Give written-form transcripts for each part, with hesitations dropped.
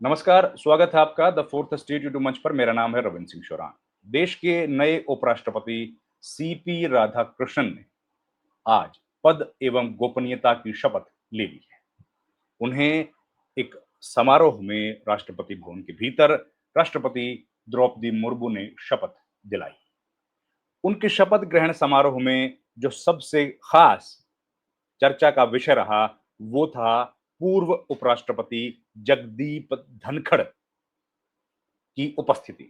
नमस्कार, स्वागत है आपका द फोर्थ स्टेट यूट्यूब मंच पर। मेरा नाम है रविंद्र सिंह शोरान। देश के नए उपराष्ट्रपति सीपी राधाकृष्णन ने आज पद एवं गोपनीयता की शपथ ले ली है। उन्हें एक समारोह में राष्ट्रपति भवन के भीतर राष्ट्रपति द्रौपदी मुर्मू ने शपथ दिलाई। उनके शपथ ग्रहण समारोह में जो सबसे खास चर्चा का विषय रहा, वो था पूर्व उपराष्ट्रपति जगदीप धनखड़ की उपस्थिति।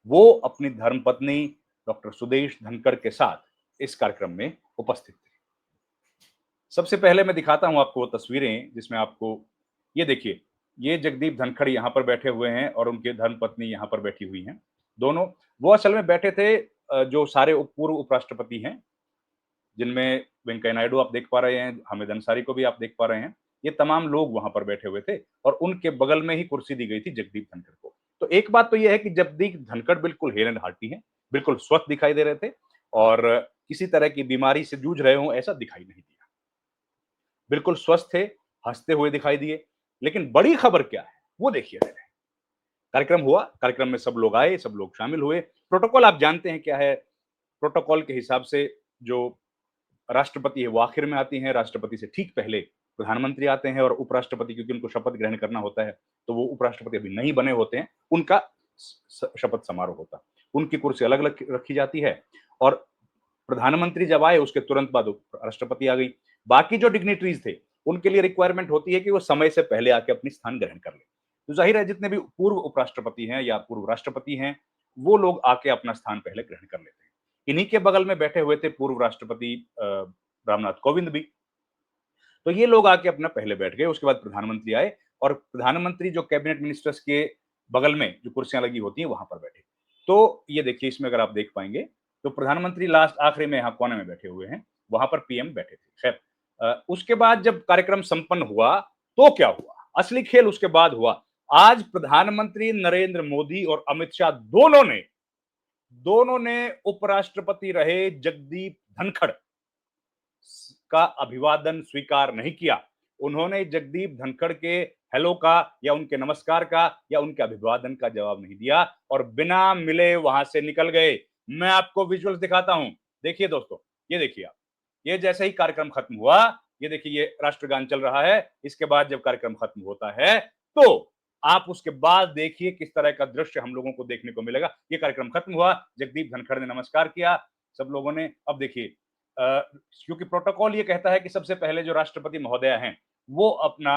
वो अपनी धर्मपत्नी डॉक्टर सुदेश धनखड़ के साथ इस कार्यक्रम में उपस्थित थे। सबसे पहले मैं दिखाता हूं आपको वो तस्वीरें जिसमें आपको ये देखिए, ये जगदीप धनखड़ यहाँ पर बैठे हुए हैं और उनकी धर्मपत्नी यहाँ पर बैठी हुई हैं। दोनों वो असल में बैठे थे जो सारे पूर्व उपराष्ट्रपति हैं, जिनमें वेंकैया नायडू आप देख पा रहे हैं, हामिद अंसारी को भी आप देख पा रहे हैं। ये तमाम लोग वहां पर बैठे हुए थे और उनके बगल में ही कुर्सी दी गई थी जगदीप धनखड़ को। तो एक बात तो यह है कि जगदीप धनखड़ बिल्कुल हेल एंड हार्टी हैं, बिल्कुल स्वस्थ दिखाई दे रहे थे और किसी तरह की बीमारी से जूझ रहे हों ऐसा दिखाई नहीं दिया। बिल्कुल स्वस्थ थे, हंसते हुए दिखाई दिए। लेकिन बड़ी खबर क्या है वो देखिए जरा। कार्यक्रम हुआ, कार्यक्रम में सब लोग आए, सब लोग शामिल हुए। प्रोटोकॉल आप जानते हैं क्या है। प्रोटोकॉल के हिसाब से जो राष्ट्रपति है वो आखिर में आती हैं, राष्ट्रपति से ठीक पहले प्रधानमंत्री आते हैं और उपराष्ट्रपति, क्योंकि उनको शपथ ग्रहण करना होता है, तो वो उपराष्ट्रपति अभी नहीं बने होते हैं, उनका शपथ समारोह होता है। उनकी कुर्सी अलग अलग रखी जाती है और प्रधानमंत्री जब आए उसके तुरंत बाद राष्ट्रपति आ गई। बाकी जो डिग्निटरीज थे उनके लिए रिक्वायरमेंट होती है कि वो समय से पहले आके अपनी स्थान ग्रहण कर ले। तो जाहिर है जितने भी पूर्व उपराष्ट्रपति हैं या पूर्व राष्ट्रपति हैं, वो लोग आके अपना स्थान पहले ग्रहण कर लेते हैं। इन्हीं के बगल में बैठे हुए थे पूर्व राष्ट्रपति रामनाथ कोविंद भी। तो ये लोग आके अपना पहले बैठ गए। उसके बाद प्रधानमंत्री आए और प्रधानमंत्री जो कैबिनेट मिनिस्टर्स के बगल में जो कुर्सियां लगी होती हैं वहां पर बैठे। तो ये देखिए, इसमें अगर आप देख पाएंगे तो प्रधानमंत्री लास्ट आखिरी में यहाँ कोने में बैठे हुए हैं, वहां पर पीएम बैठे थे। खैर, उसके बाद जब कार्यक्रम संपन्न हुआ तो क्या हुआ, असली खेल उसके बाद हुआ। आज प्रधानमंत्री नरेंद्र मोदी और अमित शाह दोनों ने उपराष्ट्रपति रहे जगदीप धनखड़ का अभिवादन स्वीकार नहीं किया। उन्होंने जगदीप धनखड़ के हेलो का या उनके नमस्कार का या उनके अभिवादन का जवाब नहीं दिया और बिना मिले वहां से निकल गए। मैं आपको विजुअल्स दिखाता हूं। देखिए दोस्तों, ये देखिए आप, ये जैसे ही कार्यक्रम खत्म हुआ, ये देखिए ये राष्ट्रगान चल रहा है। इसके बाद जब कार्यक्रम खत्म होता है तो आप उसके बाद देखिए किस तरह का दृश्य हम लोगों को देखने को मिलेगा। ये कार्यक्रम खत्म हुआ, जगदीप धनखड़ ने नमस्कार किया सब लोगों ने। अब देखिए, क्योंकि प्रोटोकॉल ये कहता है कि सबसे पहले जो राष्ट्रपति महोदय हैं वो अपना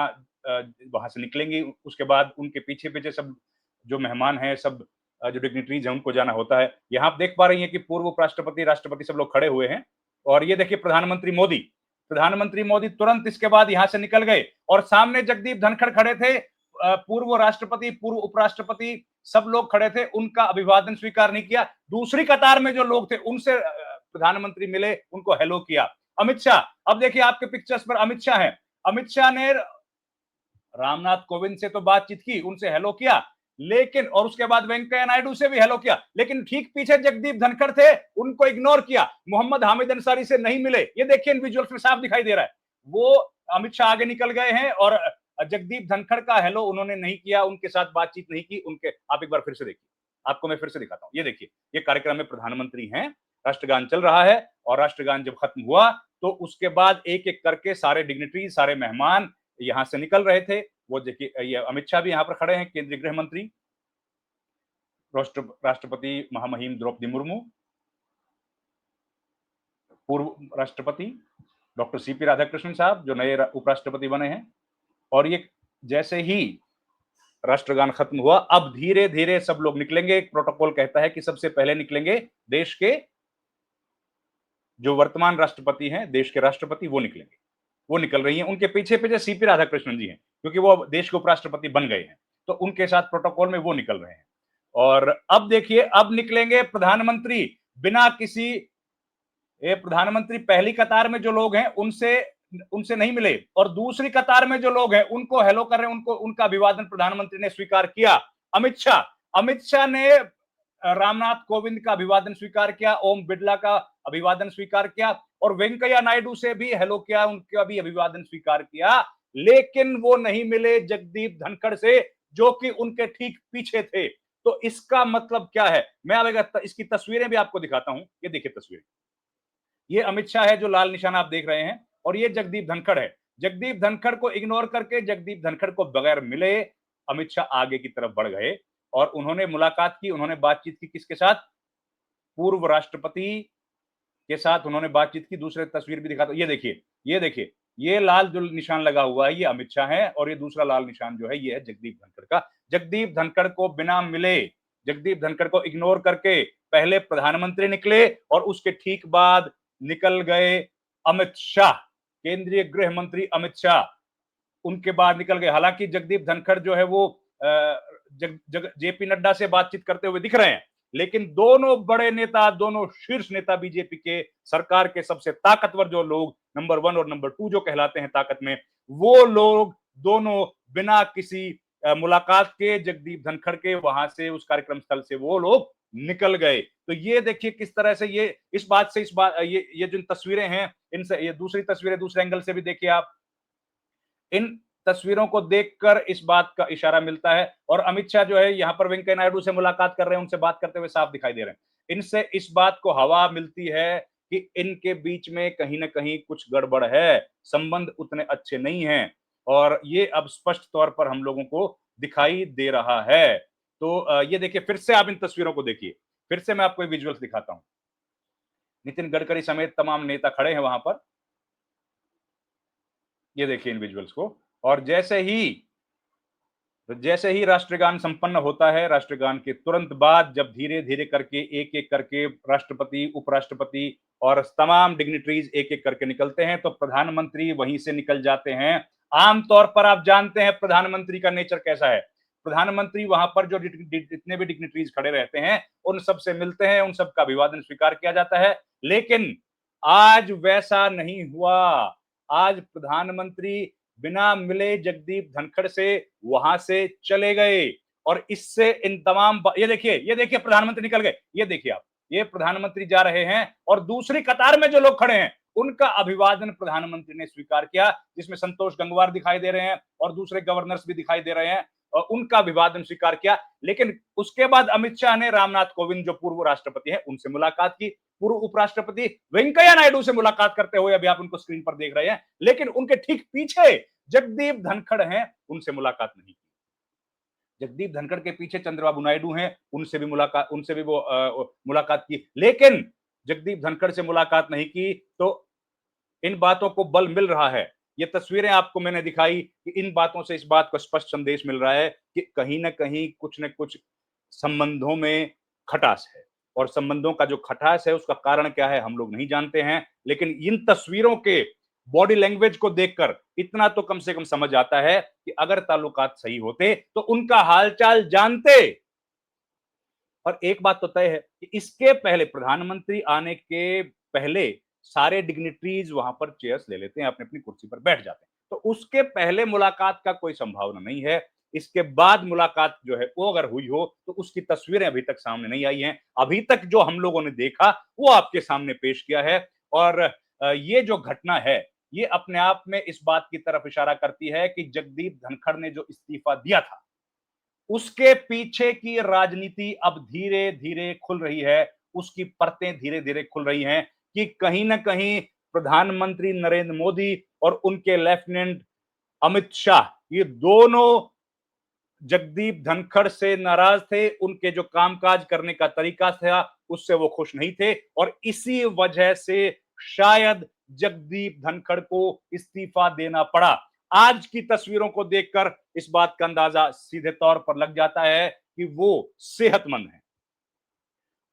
वहां से निकलेंगे, उसके बाद उनके पीछे पीछे सब जो मेहमान हैं, सब जो डिग्निटरीज हैं उनको जाना होता है। यहाँ आप देख पा रही हैं कि पूर्व उपराष्ट्रपति राष्ट्रपति सब लोग खड़े हुए हैं और ये देखिए प्रधानमंत्री मोदी तुरंत इसके बाद यहाँ से निकल गए और सामने जगदीप धनखड़ खड़े थे। पूर्व राष्ट्रपति, पूर्व उपराष्ट्रपति सब लोग खड़े थे, उनका अभिवादन स्वीकार नहीं किया। दूसरी कतार में जो लोग थे उनसे प्रधानमंत्री मिले, उनको हेलो किया। अमित शाह, अब देखिए आपके पिक्चर्स पर अमित शाह हैं। अमित शाह ने रामनाथ कोविंद से तो बातचीत की, उनसे हेलो किया, लेकिन और उसके बाद वेंकैया नायडू से भी हेलो किया, लेकिन ठीक पीछे जगदीप धनखड़ थे, उनको इग्नोर किया। मोहम्मद हामिद अंसारी से नहीं मिले। ये देखिए इन विजुअल्स में साफ दिखाई दे रहा है। वो अमित शाह आगे निकल गए हैं और जगदीप धनखड़ का हेलो उन्होंने नहीं किया, उनके साथ बातचीत नहीं की। उनके आप एक बार फिर से देखिए, आपको मैं फिर से दिखाता हूं। ये देखिए, ये कार्यक्रम में प्रधानमंत्री हैं, राष्ट्रगान चल रहा है और राष्ट्रगान जब खत्म हुआ तो उसके बाद एक एक करके सारे डिग्निटरी, सारे मेहमान यहां से निकल रहे थे। वो देखिए, ये अमित शाह भी यहां पर खड़े हैं, केंद्रीय गृह मंत्री, राष्ट्रपति महामहिम द्रौपदी मुर्मू, पूर्व राष्ट्रपति डॉक्टर सीपी राधाकृष्णन साहब जो नए उपराष्ट्रपति बने हैं। और ये जैसे ही राष्ट्रगान खत्म हुआ, अब धीरे धीरे सब लोग निकलेंगे। एक प्रोटोकॉल कहता है कि सबसे पहले निकलेंगे देश के जो वर्तमान राष्ट्रपति हैं, देश के राष्ट्रपति, वो निकलेंगे। वो निकल रही हैं, उनके पीछे पीछे सीपी राधाकृष्णन जी हैं, क्योंकि वो देश के उपराष्ट्रपति बन गए हैं, तो उनके साथ प्रोटोकॉल में वो निकल रहे हैं। और अब देखिए, अब निकलेंगे प्रधानमंत्री बिना किसी, ये प्रधानमंत्री पहली कतार में जो लोग हैं उनसे उनसे नहीं मिले और दूसरी कतार में जो लोग हैं उनको हेलो कर रहे हैं, उनको उनका अभिवादन प्रधानमंत्री ने स्वीकार किया। अमित शाह ने रामनाथ कोविंद का अभिवादन स्वीकार किया, ओम बिड़ला का अभिवादन स्वीकार किया और वेंकैया नायडू से भी हेलो किया, उनका भी अभिवादन स्वीकार किया। लेकिन वो नहीं मिले जगदीप धनखड़ से, जो कि उनके ठीक पीछे थे। तो इसका मतलब क्या है? मैं अब इसकी तस्वीरें भी आपको दिखाता हूं। ये देखिए तस्वीर, ये अमित शाह है जो लाल निशान आप देख रहे हैं, और ये जगदीप धनखड़ है। जगदीप धनखड़ को इग्नोर करके, जगदीप धनखड़ को बगैर मिले अमित शाह आगे की तरफ बढ़ गए और उन्होंने मुलाकात की, उन्होंने बातचीत की किसके साथ? पूर्व राष्ट्रपति के साथ उन्होंने बातचीत की। दूसरे तस्वीर भी दिखाता हूं, ये देखिए, ये देखिए, ये लाल जो निशान लगा हुआ है ये अमित शाह है, और ये दूसरा लाल निशान जो है ये है जगदीप धनखड़ का। जगदीप धनखड़ को बिना मिले, जगदीप धनखड़ को इग्नोर करके पहले प्रधानमंत्री निकले और उसके ठीक बाद निकल गए अमित शाह, केंद्रीय गृह मंत्री अमित शाह उनके बाद निकल गए। हालांकि जगदीप धनखड़ जो है वो जेपी नड्डा से बातचीत करते हुए दिख रहे हैं, लेकिन दोनों बड़े नेता, दोनों शीर्ष नेता बीजेपी के, सरकार के सबसे ताकतवर जो लोग नंबर 1 और नंबर 2 जो कहलाते हैं ताकत में, वो लोग दोनों बिना किसी मुलाकात के जगदीप धनखड़ के वहां से, उस कार्यक्रम स्थल से वो लोग निकल गए। तो ये देखिए किस तरह से ये इस बात से, इस बात ये जो तस्वीरें हैं, इनसे ये दूसरी तस्वीरें दूसरे एंगल से भी देखिए आप। इन तस्वीरों को देखकर इस बात का इशारा मिलता है, और अमित शाह जो है यहाँ पर वेंकैया नायडू से मुलाकात कर रहे हैं, उनसे बात करते हुए साफ दिखाई दे रहे हैं। इनसे इस बात को हवा मिलती है कि इनके बीच में कहीं ना कहीं कुछ गड़बड़ है, संबंध उतने अच्छे नहीं हैं, और ये अब स्पष्ट तौर पर हम लोगों को दिखाई दे रहा है। तो ये देखिए, फिर से आप इन तस्वीरों को देखिए, फिर से मैं आपको विजुअल्स दिखाता हूं। नितिन गडकरी समेत तमाम नेता खड़े हैं वहां पर, ये देखिए इन विजुअल्स को। और जैसे ही राष्ट्रगान संपन्न होता है, राष्ट्रगान के तुरंत बाद जब धीरे धीरे करके एक एक करके राष्ट्रपति, उपराष्ट्रपति और तमाम डिग्निटरीज एक एक करके निकलते हैं, तो प्रधानमंत्री वहीं से निकल जाते हैं। आमतौर पर आप जानते हैं प्रधानमंत्री का नेचर कैसा है। प्रधानमंत्री वहां पर जो जितने भी डिग्निटरीज खड़े रहते हैं उन सबसे मिलते हैं, उन सबका अभिवादन स्वीकार किया जाता है। लेकिन आज वैसा नहीं हुआ। आज प्रधानमंत्री बिना मिले जगदीप धनखड़ से वहां से चले गए, और इससे इन तमाम ये देखिए प्रधानमंत्री निकल गए, ये देखिए आप, ये प्रधानमंत्री जा रहे हैं और दूसरी कतार में जो लोग खड़े हैं उनका अभिवादन प्रधानमंत्री ने स्वीकार किया, जिसमें संतोष गंगवार दिखाई दे रहे हैं और दूसरे गवर्नर्स भी दिखाई दे रहे हैं, और उनका अभिवादन स्वीकार किया। लेकिन उसके बाद अमित शाह ने रामनाथ कोविंद जो पूर्व राष्ट्रपति हैं उनसे मुलाकात की, पूर्व उपराष्ट्रपति वेंकैया नायडू से मुलाकात करते हुए अभी आप उनको स्क्रीन पर देख रहे हैं, लेकिन उनके ठीक पीछे जगदीप धनखड़ हैं, उनसे मुलाकात नहीं की। जगदीप धनखड़ के पीछे चंद्रबाबू नायडू हैं, उनसे भी वो मुलाकात की, लेकिन जगदीप धनखड़ से मुलाकात नहीं की। तो इन बातों को बल मिल रहा है। ये तस्वीरें आपको मैंने दिखाई कि इन बातों से इस बात का स्पष्ट संदेश मिल रहा है कि कहीं ना कहीं कुछ न कुछ संबंधों में खटास है, और संबंधों का जो खटास है उसका कारण क्या है हम लोग नहीं जानते हैं, लेकिन इन तस्वीरों के बॉडी लैंग्वेज को देखकर इतना तो कम से कम समझ आता है कि अगर ताल्लुकात सही होते तो उनका हालचाल जानते। और एक बात तो तय है कि इसके पहले, प्रधानमंत्री आने के पहले, सारे डिग्निटरीज वहां पर चेयर्स ले लेते हैं, अपनी अपनी कुर्सी पर बैठ जाते हैं, तो उसके पहले मुलाकात का कोई संभावना नहीं है। इसके बाद मुलाकात जो है वो अगर हुई हो तो उसकी तस्वीरें अभी तक सामने नहीं आई हैं। अभी तक जो हम लोगों ने देखा वो आपके सामने पेश किया है, और ये जो घटना है ये अपने आप में इस बात की तरफ इशारा करती है कि जगदीप धनखड़ ने जो इस्तीफा दिया था उसके पीछे की राजनीति अब धीरे धीरे खुल रही है, उसकी परतें धीरे धीरे खुल रही हैं कि कहीं ना कहीं प्रधानमंत्री नरेंद्र मोदी और उनके लेफ्टिनेंट अमित शाह, ये दोनों जगदीप धनखड़ से नाराज थे, उनके जो कामकाज करने का तरीका था उससे वो खुश नहीं थे, और इसी वजह से शायद जगदीप धनखड़ को इस्तीफा देना पड़ा। आज की तस्वीरों को देखकर इस बात का अंदाजा सीधे तौर पर लग जाता है कि वो सेहतमंद हैं,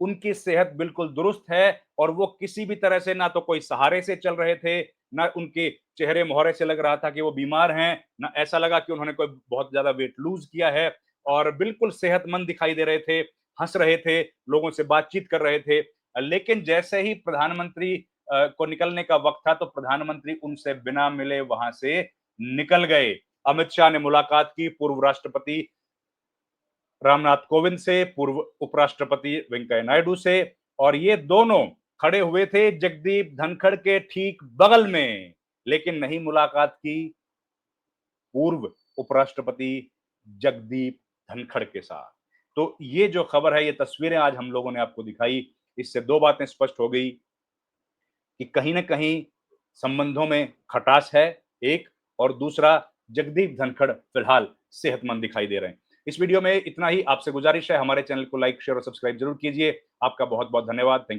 उनकी सेहत बिल्कुल दुरुस्त है, और वो किसी भी तरह से ना तो कोई सहारे से चल रहे थे, ना उनके चेहरे मोहरे से लग रहा था कि वो बीमार हैं, ना ऐसा लगा कि उन्होंने कोई बहुत ज्यादा वेट लूज किया है, और बिल्कुल सेहतमंद दिखाई दे रहे थे, हंस रहे थे, लोगों से बातचीत कर रहे थे। लेकिन जैसे ही प्रधानमंत्री को निकलने का वक्त था तो प्रधानमंत्री उनसे बिना मिले वहां से निकल गए। अमित शाह ने मुलाकात की पूर्व राष्ट्रपति रामनाथ कोविंद से, पूर्व उपराष्ट्रपति वेंकैया नायडू से, और ये दोनों खड़े हुए थे जगदीप धनखड़ के ठीक बगल में, लेकिन नहीं मुलाकात की पूर्व उपराष्ट्रपति जगदीप धनखड़ के साथ। तो ये जो खबर है, ये तस्वीरें आज हम लोगों ने आपको दिखाई, इससे दो बातें स्पष्ट हो गई कि कहीं ना कहीं संबंधों में खटास है एक, और दूसरा जगदीप धनखड़ फिलहाल सेहतमंद दिखाई दे रहे हैं। इस वीडियो में इतना ही। आपसे गुजारिश है हमारे चैनल को लाइक शेयर और सब्सक्राइब जरूर कीजिए। आपका बहुत बहुत धन्यवाद। Thank you.